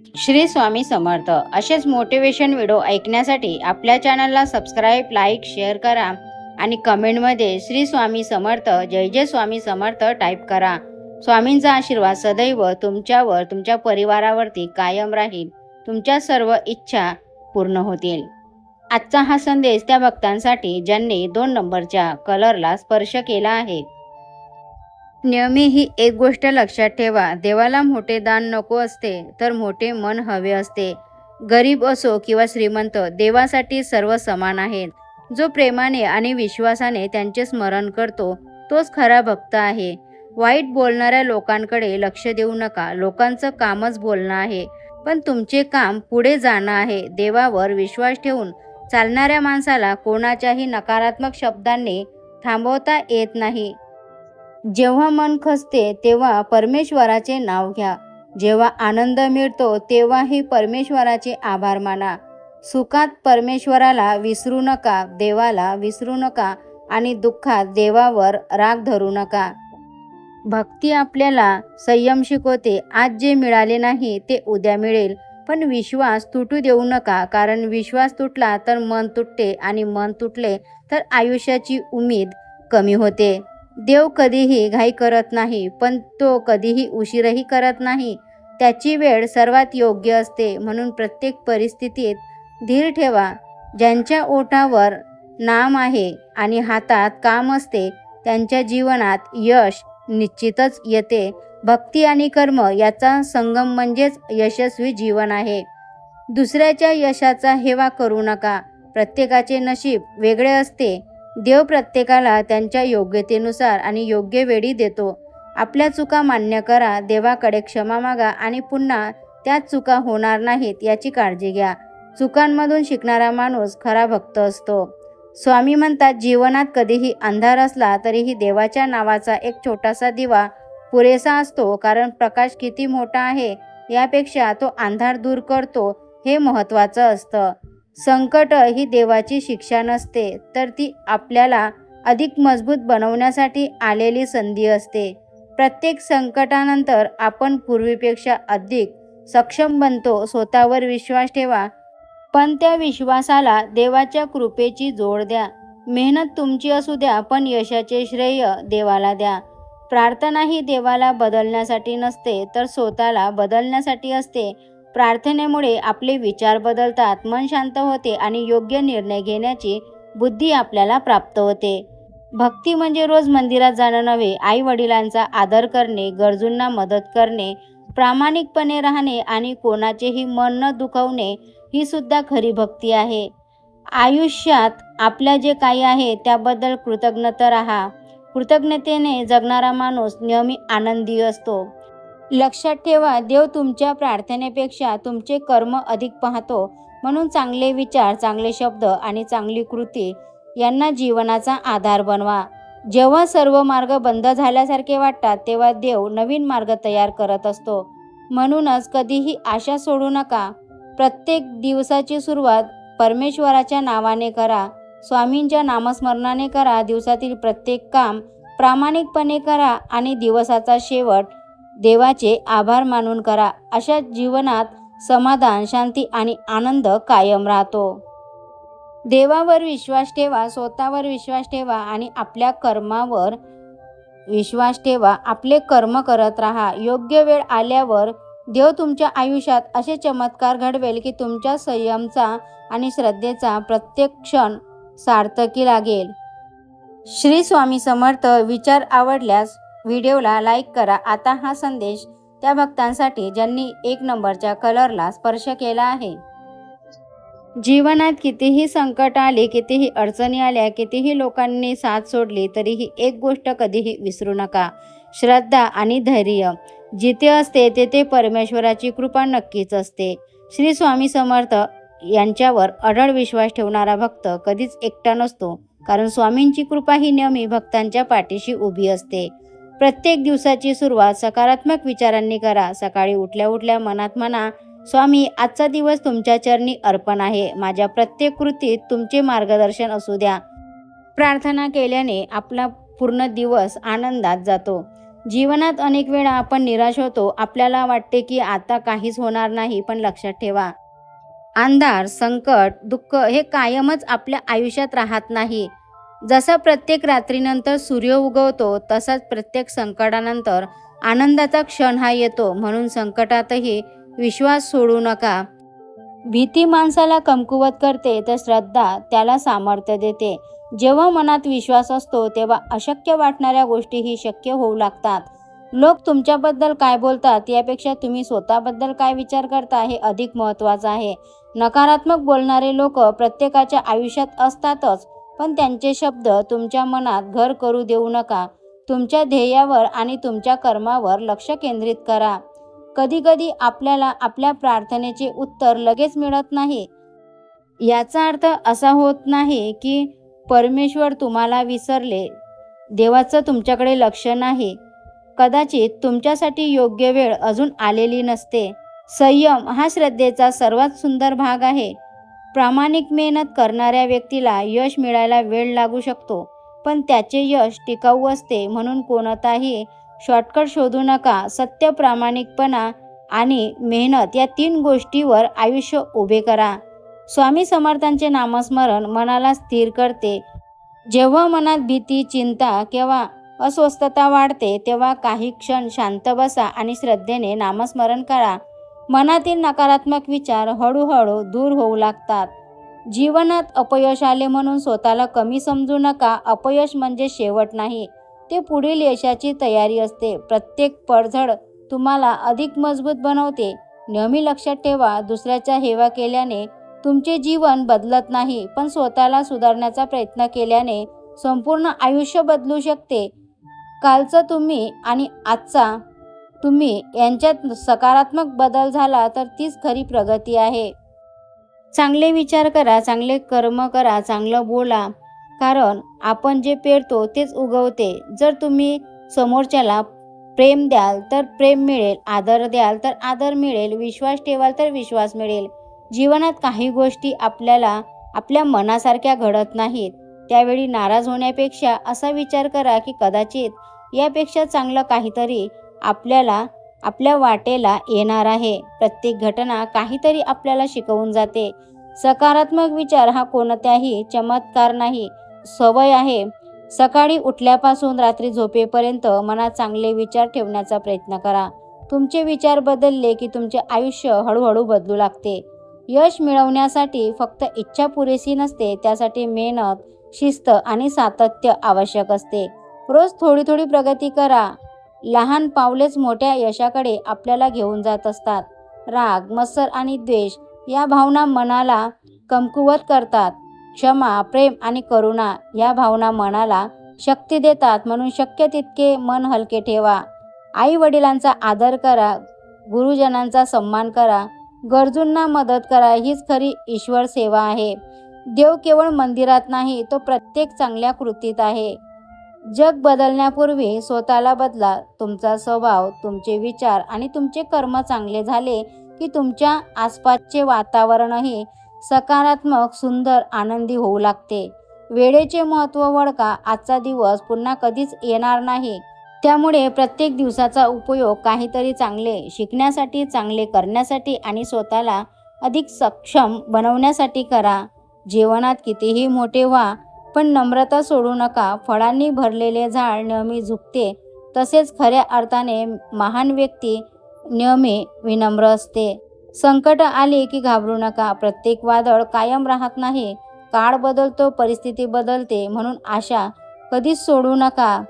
श्री स्वामी समर्थ असेच motivation video ऐकण्यासाठी आपल्या चॅनलला सबस्क्राईब, लाईक, शेअर करा आणि कमेंटमध्ये श्री स्वामी समर्थ, जय जय स्वामी समर्थ टाईप करा. स्वामींचा आशीर्वाद सदैव तुमच्यावर, तुमच्या परिवारावरती कायम राहील. तुमच्या सर्व इच्छा पूर्ण होतील. आजचा हा संदेश त्या भक्तांसाठी ज्यांनी 2 नंबरच्या कलरला स्पर्श केला आहे. नेहमी ही एक गोष्ट लक्षात ठेवा, देवाला मोठे दान नको असते, तर मोठे मन हवे असते. गरीब असो किंवा श्रीमंत, देवासाठी सर्व समान आहेत. जो प्रेमाने आणि विश्वासाने त्यांचे स्मरण करतो तोच खरा भक्त आहे. वाईट बोलणाऱ्या लोकांकडे लक्ष देऊ नका. लोकांचं कामच बोलणं आहे, पण तुमचे काम पुढे जाणं आहे. देवावर विश्वास ठेवून चालणाऱ्या माणसाला कोणाच्याही नकारात्मक शब्दांनी थांबवता येत नाही. जेव्हा मन खचते तेव्हा परमेश्वराचे नाव घ्या. जेव्हा आनंद मिळतो तेव्हाही परमेश्वराचे आभार माना. सुखात परमेश्वराला विसरू नका, देवाला विसरू नका आणि दुःखात देवावर राग धरू नका. भक्ती आपल्याला संयम शिकवते. आज जे मिळाले नाही ते उद्या मिळेल, पण विश्वास तुटू देऊ नका, कारण विश्वास तुटला तर मन तुटते आणि मन तुटले तर आयुष्याची उमेद कमी होते. देव कधीही घाई करत नाही, पण तो कधीही उशीरही करत नाही. त्याची वेळ सर्वात योग्य असते. म्हणून प्रत्येक परिस्थितीत धीर ठेवा. ज्यांच्या ओठावर नाम आहे आणि हातात काम असते त्यांच्या जीवनात यश निश्चितच येते. भक्ती आणि कर्म याचा संगम म्हणजेच यशस्वी जीवन आहे. दुसऱ्याच्या यशाचा हेवा करू नका. प्रत्येकाचे नशीब वेगळे असते. देव प्रत्येकाला त्यांच्या योग्यतेनुसार आणि योग्य वेळी देतो. आपल्या चुका मान्य करा, देवाकडे क्षमा मागा आणि पुन्हा त्याच चुका होणार नाहीत याची काळजी घ्या. चुकांमधून शिकणारा माणूस खरा भक्त असतो. स्वामी म्हणतात, जीवनात कधीही अंधार असला तरीही देवाच्या नावाचा एक छोटासा दिवा पुरेसा असतो, कारण प्रकाश किती मोठा आहे यापेक्षा तो अंधार दूर करतो हे महत्त्वाचं असतं. संकट ही देवाची शिक्षा नसते, तर ती आपल्याला अधिक मजबूत बनवण्यासाठी आलेली संधी असते. प्रत्येक संकटानंतर आपण पूर्वीपेक्षा अधिक सक्षम बनतो. स्वतःवर विश्वास ठेवा, पण त्या विश्वासाला देवाच्या कृपेची जोड द्या. मेहनत तुमची असू द्या, पण यशाचे श्रेय देवाला द्या. प्रार्थना ही देवाला बदलण्यासाठी नसते, तर स्वतःला बदलण्यासाठी असते. प्रार्थनेमुळे आपले विचार बदलतात, मन शांत होते आणि योग्य निर्णय घेण्याची बुद्धी आपल्याला प्राप्त होते. भक्ती म्हणजे रोज मंदिरात जाणं नव्हे, आई वडिलांचा आदर करणे, गरजूंना मदत करणे, प्रामाणिकपणे राहणे आणि कोणाचेही मन न दुखवणे ही सुद्धा खरी भक्ती आहे. आयुष्यात आपल्या जे काही आहे त्याबद्दल कृतज्ञता राहा. कृतज्ञतेने जगणारा माणूस नेहमी आनंदी असतो. लक्षात ठेवा, देव तुमच्या प्रार्थनेपेक्षा तुमचे कर्म अधिक पाहतो. म्हणून चांगले विचार, चांगले शब्द आणि चांगली कृती यांना जीवनाचा आधार बनवा. जेव्हा सर्व मार्ग बंद झाल्यासारखे वाटतात तेव्हा देव नवीन मार्ग तयार करत असतो. म्हणूनच कधीही आशा सोडू नका. प्रत्येक दिवसाची सुरुवात परमेश्वराच्या नावाने करा. स्वामींच्या नामस्मरणाने करा. दिवसातील प्रत्येक काम प्रामाणिकपणे करा आणि दिवसाचा शेवट देवाचे आभार मानून करा. अशा जीवनात समाधान, शांती आणि आनंद कायम राहतो. देवावर विश्वास ठेवा, स्वतःवर विश्वास ठेवा आणि आपल्या कर्मावर विश्वास ठेवा. आपले कर्म करत राहा. योग्य वेळ आल्यावर देव तुमच्या आयुष्यात असे चमत्कार घडवेल की तुमच्या संयमचा आणि श्रद्धेचा प्रत्येक क्षण सार्थकी लागेल. श्री स्वामी समर्थ. विचार आवडल्यास व्हिडिओला लाईक करा. आता हा संदेश त्या भक्तांसाठी ज्यांनी 1 नंबरच्या कलरला स्पर्श केला आहे. जीवनात कितीही संकट आले, कितीही अडचणी आल्या, कितीही लोकांनी साथ सोडली, तरीही एक गोष्ट कधीही विसरू नका, श्रद्धा आणि धैर्य. जिथे असते तेथे परमेश्वराची कृपा नक्कीच असते. श्री स्वामी समर्थ यांच्यावर अढळ विश्वास ठेवणारा भक्त कधीच एकटा नसतो, कारण स्वामींची कृपा ही नेहमी भक्तांच्या पाठीशी उभी असते. प्रत्येक दिवसाची सुरुवात सकारात्मक विचारांनी करा. सकाळी उठल्या उठल्या मनात म्हणा, स्वामी, आजचा दिवस तुमच्या चरणी अर्पण आहे. माझ्या प्रत्येक कृतीत तुमचे मार्गदर्शन असू द्या. प्रार्थना केल्याने आपला पूर्ण दिवस आनंदात जातो. जीवनात अनेक वेळा आपण निराश होतो. आपल्याला वाटते की आता काहीच होणार नाही, पण लक्षात ठेवा, अंधार, संकट, दुःख हे कायमच आपल्या आयुष्यात राहत नाही. जसा प्रत्येक रात्रीनंतर सूर्य उगवतो, तसाच प्रत्येक संकटानंतर आनंदाचा क्षण हा येतो. म्हणून संकटातही विश्वास सोडू नका. भीती माणसाला कमकुवत करते, तर श्रद्धा त्याला सामर्थ्य देते. जेव्हा मनात विश्वास असतो, तेव्हा अशक्य वाटणाऱ्या गोष्टीही शक्य होऊ लागतात. लोक तुमच्याबद्दल काय बोलतात यापेक्षा तुम्ही स्वतःबद्दल काय विचार करता हे अधिक महत्त्वाचं आहे. नकारात्मक बोलणारे लोक प्रत्येकाच्या आयुष्यात असतातच, पण त्यांचे शब्द तुमच्या मनात घर करू देऊ नका. तुमच्या ध्येयावर आणि तुमच्या कर्मावर लक्ष केंद्रित करा. कधीकधी आपल्याला आपल्या प्रार्थनेचे उत्तर लगेच मिळत नाही. याचा अर्थ असा होत नाही की परमेश्वर तुम्हाला विसरले. देवाचं तुमच्याकडे लक्ष नाही. कदाचित तुमच्यासाठी योग्य वेळ अजून आलेली नसते. संयम हा श्रद्धेचा सर्वात सुंदर भाग आहे. प्रामाणिक मेहनत करणाऱ्या व्यक्तीला यश मिळायला वेळ लागू शकतो, पण त्याचे यश टिकाऊ असते. म्हणून कोणताही शॉर्टकट शोधू नका. सत्य, प्रामाणिकपणा आणि मेहनत या 3 गोष्टीवर आयुष्य उभे करा. स्वामी समर्थांचे नामस्मरण मनाला स्थिर करते. जेव्हा मनात भीती, चिंता किंवा अस्वस्थता वाढते, तेव्हा काही क्षण शांत बसा आणि श्रद्धेने नामस्मरण करा. मनातील नकारात्मक विचार हळूहळू दूर होऊ लागतात. जीवनात अपयश आले म्हणून स्वतःला कमी समजू नका. अपयश म्हणजे शेवट नाही, ते पुढील यशाची तयारी असते. प्रत्येक पडझड तुम्हाला अधिक मजबूत बनवते. नेहमी लक्षात ठेवा, दुसऱ्याचा हेवा केल्याने तुमचे जीवन बदलत नाही, पण स्वतःला सुधारण्याचा प्रयत्न केल्याने संपूर्ण आयुष्य बदलू शकते. कालचं तुम्ही आणि आजचा तुम्ही यांच्यात सकारात्मक बदल झाला तर तीच खरी प्रगती आहे. चांगले विचार करा, चांगले कर्म करा, चांगलं बोला, कारण आपण जे पेरतो तेच उगवते. जर तुम्ही समोरच्याला प्रेम द्याल तर प्रेम मिळेल, आदर द्याल तर आदर मिळेल, विश्वास ठेवाल तर विश्वास मिळेल. जीवनात काही गोष्टी आपल्याला आपल्या मनासारख्या घडत नाहीत. त्यावेळी नाराज होण्यापेक्षा असा विचार करा की कदाचित यापेक्षा चांगलं काहीतरी आपल्याला आपल्या वाटेला येणार आहे. प्रत्येक घटना काहीतरी आपल्याला शिकवून जाते. सकारात्मक विचार हा कोणत्याही चमत्कार नाही, सवय आहे. सकाळी उठल्यापासून रात्री झोपेपर्यंत मनात चांगले विचार ठेवण्याचा प्रयत्न करा. तुमचे विचार बदलले की तुमचे आयुष्य हळूहळू बदलू लागते. यश मिळवण्यासाठी फक्त इच्छा पुरेशी नसते, त्यासाठी मेहनत, शिस्त आणि सातत्य आवश्यक असते. रोज थोडी थोडी प्रगती करा. लहान पावलेच मोठ्या यशाकडे आपल्याला घेऊन जात असतात. राग, मत्सर आणि द्वेष या भावना मनाला कमकुवत करतात. क्षमा, प्रेम आणि करुणा या भावना मनाला शक्ती देतात. म्हणून शक्य तितके मन हलके ठेवा. आई वडिलांचा आदर करा, गुरुजनांचा सन्मान करा, गरजूंना मदत करा. हीच खरी ईश्वर सेवा आहे. देव केवळ मंदिरात नाही, तो प्रत्येक चांगल्या कृतीत आहे. जग बदलण्यापूर्वी स्वतःला बदला. तुमचा स्वभाव, तुमचे विचार आणि तुमचे कर्म चांगले झाले की तुमच्या आसपासचे वातावरणही सकारात्मक, सुंदर, आनंदी होऊ लागते. वेळेचे महत्त्व ओळखा. आजचा दिवस पुन्हा कधीच येणार नाही. त्यामुळे प्रत्येक दिवसाचा उपयोग काहीतरी चांगले शिकण्यासाठी, चांगले करण्यासाठी आणि स्वतःला अधिक सक्षम बनवण्यासाठी करा. जीवनात कितीही मोठे व्हा, पण नम्रता सोडू नका. फळांनी भरलेले झाड नेहमी झुकते, तसेच खऱ्या अर्थाने महान व्यक्ती नेहमी विनम्र असते. संकट आले की घाबरू नका. प्रत्येक वादळ कायम राहत नाही. काळ बदलतो, परिस्थिती बदलते, म्हणून आशा कधीच सोडू नका.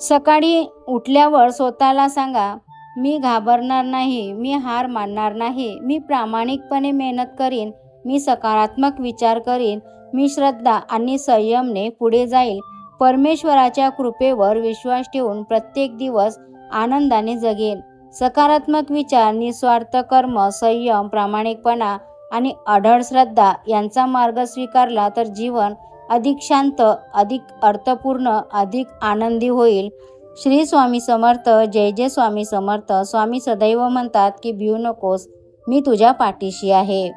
सकाळी उठल्यावर स्वतःला सांगा, मी घाबरणार नाही, मी हार मानणार नाही, मी प्रामाणिकपणे मेहनत करीन, मी सकारात्मक विचार करीन, मी श्रद्धा आणि संयमने पुढे जाईल. परमेश्वराच्या कृपेवर विश्वास ठेवून प्रत्येक दिवस आनंदाने जगेन. सकारात्मक विचार, निस्वार्थ कर्म, संयम, प्रामाणिकपणा आणि अढळ श्रद्धा यांचा मार्ग स्वीकारला तर जीवन अधिक शांत, अधिक अर्थपूर्ण, अधिक आनंदी होईल. श्री स्वामी समर्थ. जय जय स्वामी समर्थ. स्वामी सदैव म्हणतात की भिऊ नकोस, मी तुझ्या पाठीशी आहे.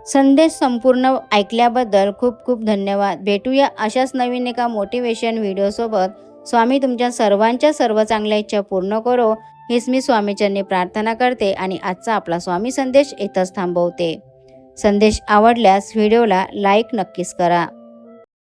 संदेश संपूर्ण ऐकल्याबद्दल खूप खूप धन्यवाद. भेटूया अशाच नवीन एका मोटिवेशन व्हिडिओसोबत. स्वामी तुमच्या सर्वांच्या सर्व चांगल्या इच्छा पूर्ण करो हीच मी स्वामीचरणी प्रार्थना करते आणि आजचा आपला स्वामी संदेश इथंच थांबवते. संदेश आवडल्यास व्हिडिओला लाईक नक्कीच करा.